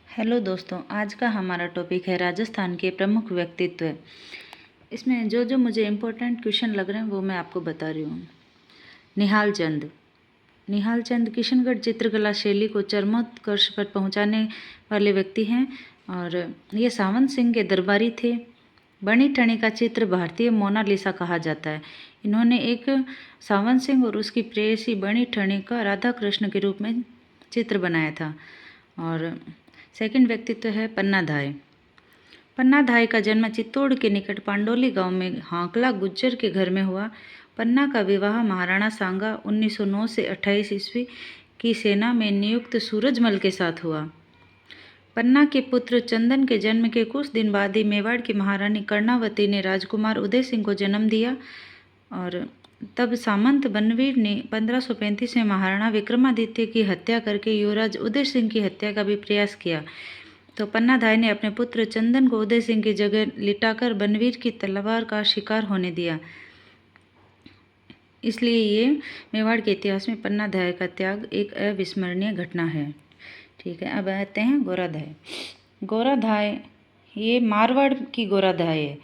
Hello दोस्तों, आज का हमारा टॉपिक है राजस्थान के प्रमुख व्यक्तित्व। इसमें जो जो मुझे इम्पोर्टेंट क्वेश्चन लग रहे हैं वो मैं आपको बता रही हूँ। निहाल चंद। निहाल चंद किशनगढ़ चित्रकला शैली को चरमोत्कर्ष पर पहुँचाने वाले व्यक्ति हैं और ये सावंत सिंह के दरबारी थे। बनी ठनी का चित्र भारतीय मोनालिसा कहा जाता है। इन्होंने एक सावंत सिंह और उसकी प्रेयसी बनी ठनी का राधा कृष्ण के रूप में चित्र बनाया था। और सेकंड व्यक्तित्व है पन्ना धाय। पन्ना धाय का जन्म चित्तौड़ के निकट पांडोली गांव में हांकला गुज्जर के घर में हुआ। पन्ना का विवाह महाराणा सांगा 1909 से 28 ईस्वी की सेना में नियुक्त सूरजमल के साथ हुआ। पन्ना के पुत्र चंदन के जन्म के कुछ दिन बाद ही मेवाड़ की महारानी कर्णावती ने राजकुमार उदय सिंह को जन्म दिया और तब सामंत बनवीर ने 1535 में महाराणा विक्रमादित्य की हत्या करके युवराज उदय सिंह की हत्या का भी प्रयास किया। तो पन्ना धाय ने अपने पुत्र चंदन को उदय सिंह की जगह लिटाकर बनवीर की तलवार का शिकार होने दिया। इसलिए ये मेवाड़ के इतिहास में पन्ना धाय का त्याग एक अविस्मरणीय घटना है। ठीक है, अब आते हैं गोराधाय। गोराधाय ये मारवाड़ की गोराधाय है,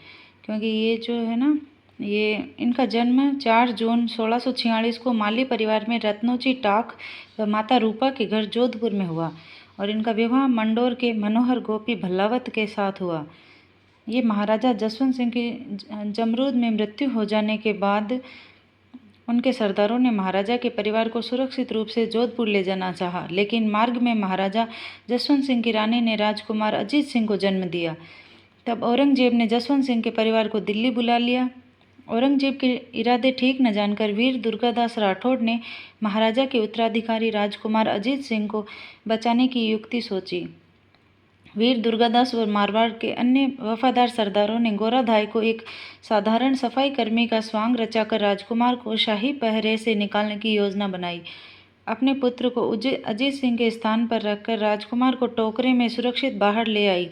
क्योंकि ये जो है ना, ये इनका जन्म 4 जून 1646 को माली परिवार में रत्नोची टाक व माता रूपा के घर जोधपुर में हुआ और इनका विवाह मंडोर के मनोहर गोपी भल्लावत के साथ हुआ। ये महाराजा जसवंत सिंह की जमरूद में मृत्यु हो जाने के बाद उनके सरदारों ने महाराजा के परिवार को सुरक्षित रूप से जोधपुर ले जाना चाहा, लेकिन मार्ग में महाराजा जसवंत सिंह की रानी ने राजकुमार अजीत सिंह को जन्म दिया। तब औरंगजेब ने जसवंत सिंह के परिवार को दिल्ली बुला लिया। औरंगजेब के इरादे ठीक न जानकर वीर दुर्गादास राठौड़ ने महाराजा के उत्तराधिकारी राजकुमार अजीत सिंह को बचाने की युक्ति सोची। वीर दुर्गादास और मारवाड़ के अन्य वफादार सरदारों ने गोराधाय को एक साधारण सफाई कर्मी का स्वांग रचाकर राजकुमार को शाही पहरे से निकालने की योजना बनाई। अपने पुत्र को अजीत सिंह के स्थान पर रखकर राजकुमार को टोकरे में सुरक्षित बाहर ले आई।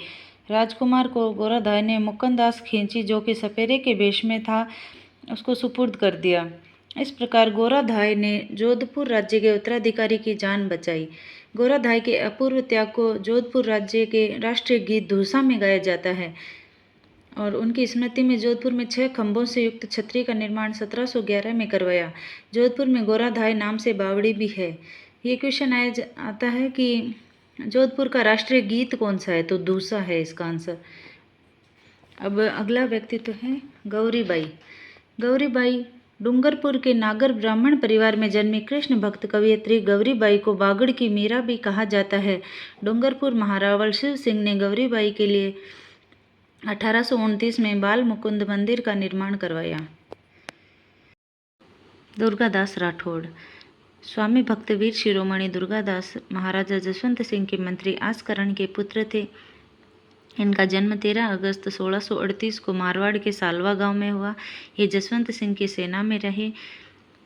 राजकुमार को गोराधाय ने मुक्कनदास खींची, जो कि सपेरे के वेश में था, उसको सुपुर्द कर दिया। इस प्रकार गोराधाय ने जोधपुर राज्य के उत्तराधिकारी की जान बचाई। गोराधाय के अपूर्व त्याग को जोधपुर राज्य के राष्ट्रीय गीत धूसा में गाया जाता है और उनकी स्मृति में जोधपुर में 6 खंभों से युक्त छतरी का निर्माण 1711 में करवाया। जोधपुर में गोराधाय नाम से बावड़ी भी है। ये क्वेश्चन आता है कि जोधपुर का राष्ट्रीय गीत कौन सा है, तो धूसा है इसका आंसर। अब अगला व्यक्तित्व है गौरीबाई। गौरीबाई डूंगरपुर के नागर ब्राह्मण परिवार में जन्मी कृष्ण भक्त कवयित्री गौरीबाई को बागड़ की मीरा भी कहा जाता है। डूंगरपुर महारावल शिव सिंह ने गौरीबाई के लिए 1829 में बाल मुकुंद मंदिर का निर्माण करवाया। दुर्गादास राठौड़। स्वामी भक्तवीर शिरोमणि दुर्गादास महाराजा जसवंत सिंह के मंत्री आसकरण के पुत्र थे। इनका जन्म 13 अगस्त 1638 को मारवाड़ के सालवा गांव में हुआ। ये जसवंत सिंह की सेना में रहे।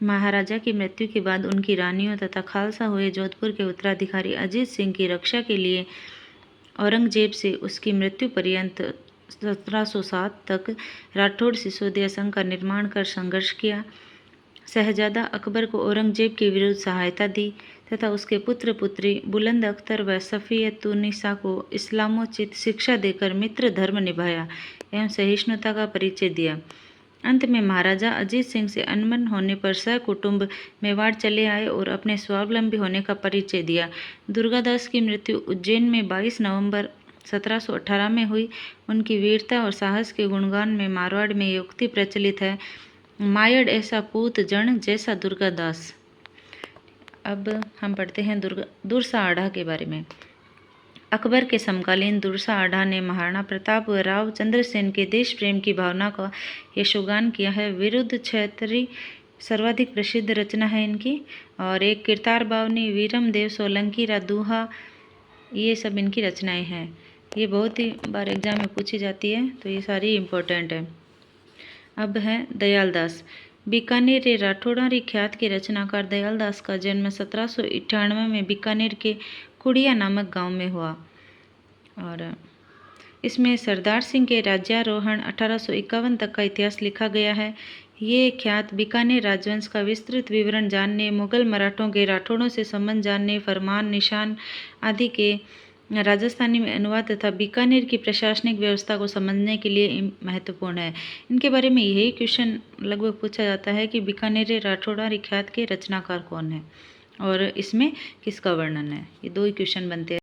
महाराजा की मृत्यु के बाद उनकी रानियों तथा खालसा हुए जोधपुर के उत्तराधिकारी अजीत सिंह की रक्षा के लिए औरंगजेब से उसकी मृत्यु पर्यंत 1707 तक राठौड़ सिसोदिया संघ का निर्माण कर संघर्ष किया। शहजादा अकबर को औरंगजेब के विरुद्ध सहायता दी तथा उसके पुत्र पुत्री बुलंद अख्तर व सफ़ियतुन्निसा को इस्लामोचित शिक्षा देकर मित्र धर्म निभाया एवं सहिष्णुता का परिचय दिया। अंत में महाराजा अजीत सिंह से अनबन होने पर सहकुटुंब मेवाड़ चले आए और अपने स्वावलंबी होने का परिचय दिया। दुर्गादास की मृत्यु उज्जैन में 22 नवंबर 1718 में हुई। उनकी वीरता और साहस के गुणगान में मारवाड़ में ये उक्ति प्रचलित है, मायड़ ऐसा पूत जन जैसा दुर्गादास। अब हम पढ़ते हैं दुरसा आढ़ा के बारे में। अकबर के समकालीन दुरसा आढ़ा ने महाराणा प्रताप व राव चंद्रसेन के देश प्रेम की भावना का यशोगान किया है। विरुद्ध छतरी सर्वाधिक प्रसिद्ध रचना है इनकी, और एक किरतार बावनी, वीरम देव सोलंकी, रादूहा, ये सब इनकी रचनाएं हैं। ये बहुत ही बार एग्जाम में पूछी जाती है, तो ये सारी इम्पोर्टेंट है। अब है दयालदास। बीकानेर राठौड़ारी ख्यात के रचनाकार दयालदास का जन्म 1798 में बीकानेर के कुड़िया नामक गांव में हुआ और इसमें सरदार सिंह के राज्यारोहण 1851 तक का इतिहास लिखा गया है। ये ख्यात बीकानेर राजवंश का विस्तृत विवरण जानने, मुगल मराठों के राठौड़ों से संबंध जानने, फरमान, निशान आदि के राजस्थानी में अनुवाद तथा बीकानेर की प्रशासनिक व्यवस्था को समझने के लिए महत्वपूर्ण है। इनके बारे में यही क्वेश्चन लगभग पूछा जाता है कि बीकानेरी राठौड़ा रिख्यात के रचनाकार कौन है और इसमें किसका वर्णन है। ये दो ही क्वेश्चन बनते हैं।